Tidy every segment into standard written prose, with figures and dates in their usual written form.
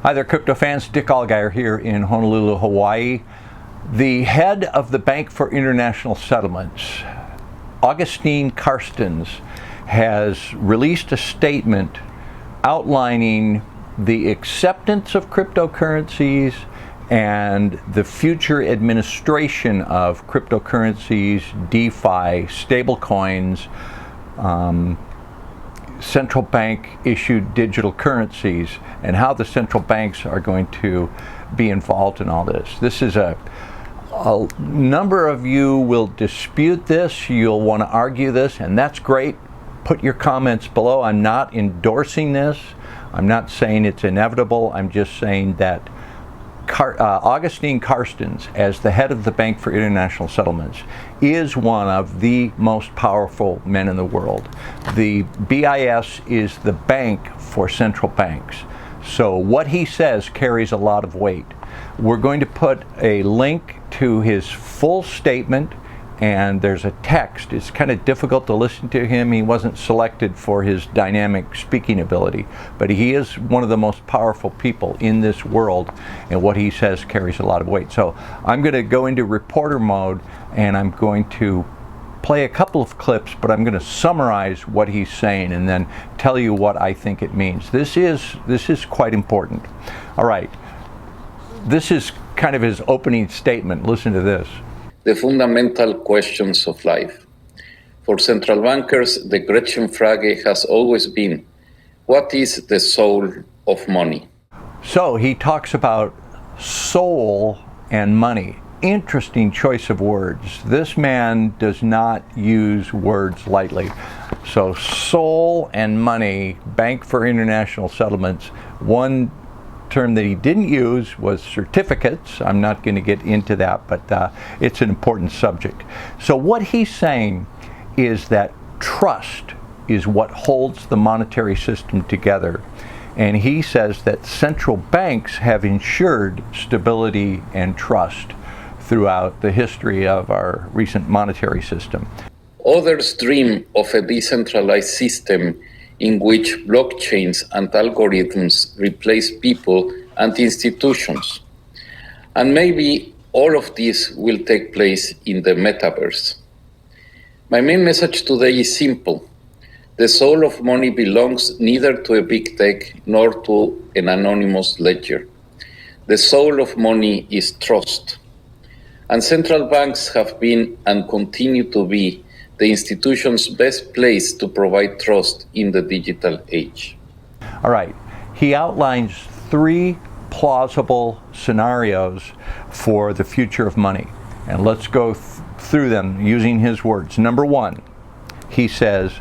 Hi there, crypto fans. Dick Allgire here in Honolulu, Hawaii. The head of the Bank for International Settlements, Augustine Carstens, has released a statement outlining the acceptance of cryptocurrencies and the future administration of cryptocurrencies, DeFi, stablecoins, central bank issued digital currencies, and how the central banks are going to be involved in all this. This is a number of you will dispute this, you'll want to argue this, and that's great. Put your comments below. I'm not endorsing this. I'm not saying it's inevitable. I'm just saying that Augustine Carstens, as the head of the Bank for International Settlements, is one of the most powerful men in the world. The BIS is the bank for central banks. So what he says carries a lot of weight. We're going to put a link to his full statement, and there's a text. It's kind of difficult to listen to him. He wasn't selected for his dynamic speaking ability, but he is one of the most powerful people in this world, and what he says carries a lot of weight. So I'm going to go into reporter mode, and I'm going to play a couple of clips, but I'm going to summarize what he's saying and then tell you what I think it means. This is quite important. All right, this is kind of his opening statement. Listen to this. The fundamental questions of life. For central bankers, the Gretchenfrage has always been, what is the soul of money? So he talks about soul and money. Interesting choice of words. This man does not use words lightly. So soul and money, Bank for International Settlements. One term that he didn't use was certificates. I'm not going to get into that, but it's an important subject. So what he's saying is that trust is what holds the monetary system together. And he says that central banks have ensured stability and trust throughout the history of our recent monetary system. Others dream of a decentralized system in which blockchains and algorithms replace people and institutions. And maybe all of this will take place in the metaverse. My main message today is simple. The soul of money belongs neither to a big tech nor to an anonymous ledger. The soul of money is trust. And central banks have been and continue to be the institution's best place to provide trust in the digital age. All right, he outlines three plausible scenarios for the future of money. And let's go through them using his words. Number one, he says,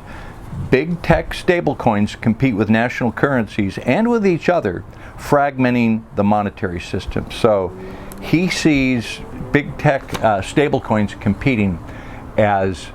big tech stablecoins compete with national currencies and with each other, fragmenting the monetary system. So he sees big tech stablecoins competing as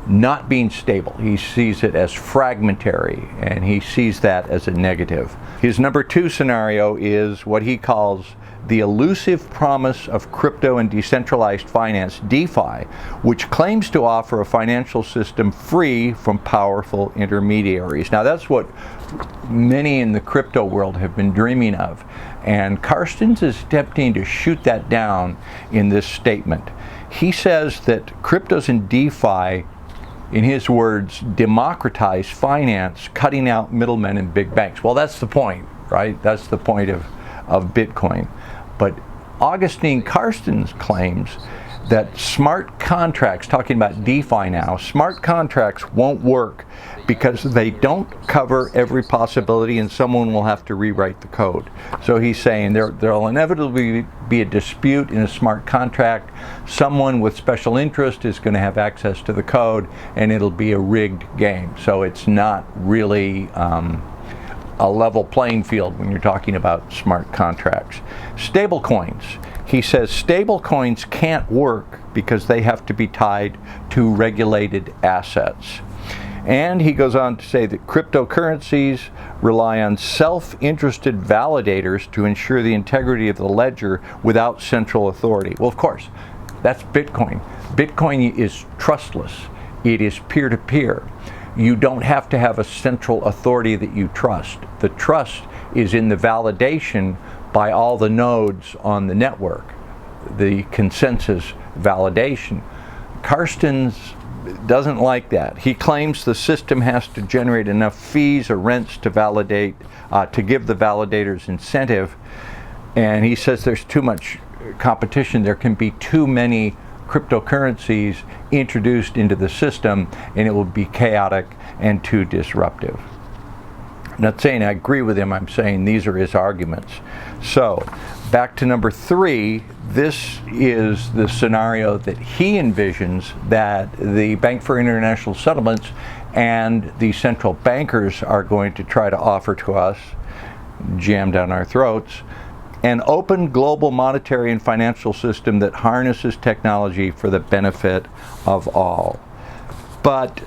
not being stable. He sees it as fragmentary, and he sees that as a negative. His number two scenario is what he calls the elusive promise of crypto and decentralized finance, DeFi, which claims to offer a financial system free from powerful intermediaries. Now that's what many in the crypto world have been dreaming of, and Carstens is attempting to shoot that down in this statement. He says that cryptos and DeFi, in his words, democratize finance, cutting out middlemen and big banks. Well, that's the point, right? That's the point of Bitcoin. But Augustine Carstens claims that smart contracts, talking about DeFi now, smart contracts won't work because they don't cover every possibility and someone will have to rewrite the code. So he's saying there'll inevitably be a dispute in a smart contract. Someone with special interest is going to have access to the code, and it'll be a rigged game. So it's not really a level playing field when you're talking about smart contracts. Stable coins. He says stable coins can't work because they have to be tied to regulated assets. And he goes on to say that cryptocurrencies rely on self-interested validators to ensure the integrity of the ledger without central authority. Well, of course, that's Bitcoin. Bitcoin is trustless. It is peer-to-peer. You don't have to have a central authority that you trust. The trust is in the validation by all the nodes on the network, the consensus validation. Carstens doesn't like that. He claims the system has to generate enough fees or rents to validate, to give the validators incentive, and he says there's too much competition. There can be too many cryptocurrencies introduced into the system and it will be chaotic and too disruptive. I'm not saying I agree with him, I'm saying these are his arguments. So, back to number 3, this is the scenario that he envisions that the Bank for International Settlements and the central bankers are going to try to offer to us, jam down our throats, an open global monetary and financial system that harnesses technology for the benefit of all. But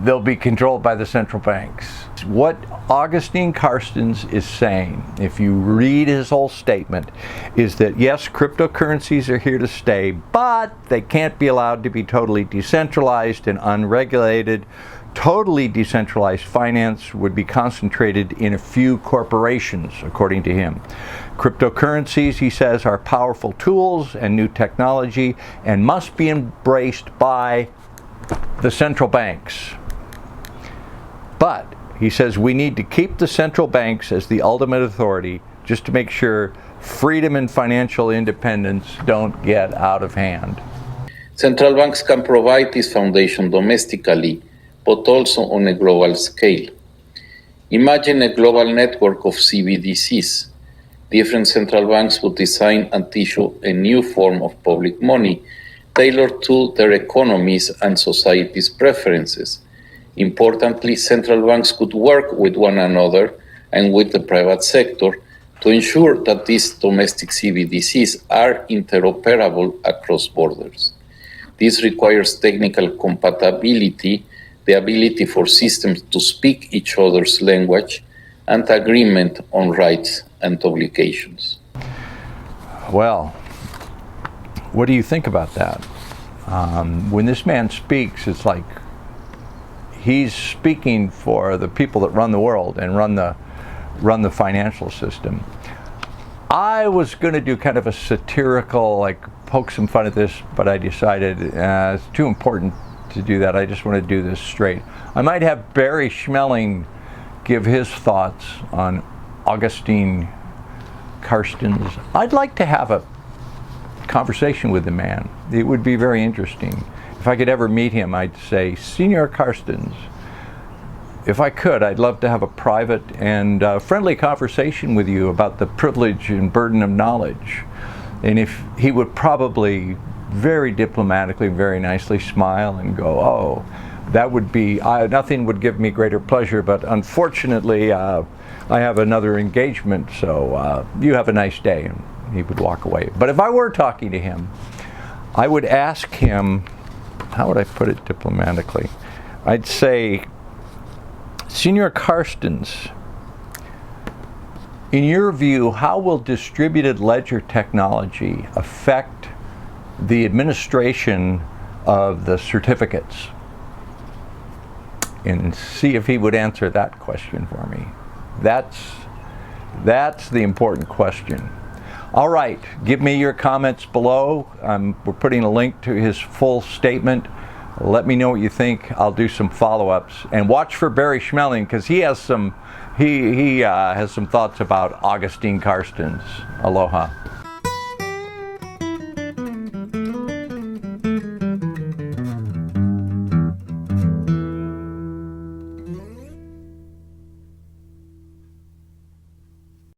they'll be controlled by the central banks. What Augustine Carstens is saying, if you read his whole statement, is that yes, cryptocurrencies are here to stay, but they can't be allowed to be totally decentralized and unregulated. Totally decentralized finance would be concentrated in a few corporations, according to him. Cryptocurrencies, he says, are powerful tools and new technology and must be embraced by the central banks. But he says we need to keep the central banks as the ultimate authority just to make sure freedom and financial independence don't get out of hand. Central banks can provide this foundation domestically, but also on a global scale. Imagine a global network of CBDCs. Different central banks would design and issue a new form of public money tailored to their economies and society's preferences. Importantly, central banks could work with one another and with the private sector to ensure that these domestic CBDCs are interoperable across borders. This requires technical compatibility, the ability for systems to speak each other's language, and agreement on rights and obligations. Well, what do you think about that? When this man speaks, it's like he's speaking for the people that run the world and run the financial system. I was going to do kind of a satirical, like poke some fun at this, but I decided it's too important to do that. I just want to do this straight. I might have Barry Schmeling give his thoughts on Augustine Carstens. I'd like to have a conversation with the man. It would be very interesting. If I could ever meet him, I'd say, Senor Carstens, if I could, I'd love to have a private and friendly conversation with you about the privilege and burden of knowledge. And if he would probably very diplomatically, very nicely smile and go, oh, that would be, nothing would give me greater pleasure, but unfortunately, I have another engagement, so you have a nice day. And he would walk away. But if I were talking to him, I would ask him, how would I put it diplomatically? I'd say, Senor Carstens, in your view, how will distributed ledger technology affect the administration of the certificates? And see if he would answer that question for me. That's the important question. All right, give me your comments below. We're putting a link to his full statement. Let me know what you think. I'll do some follow-ups. And watch for Barry Schmeling, because he has some he has some thoughts about Augustine Carstens. Aloha.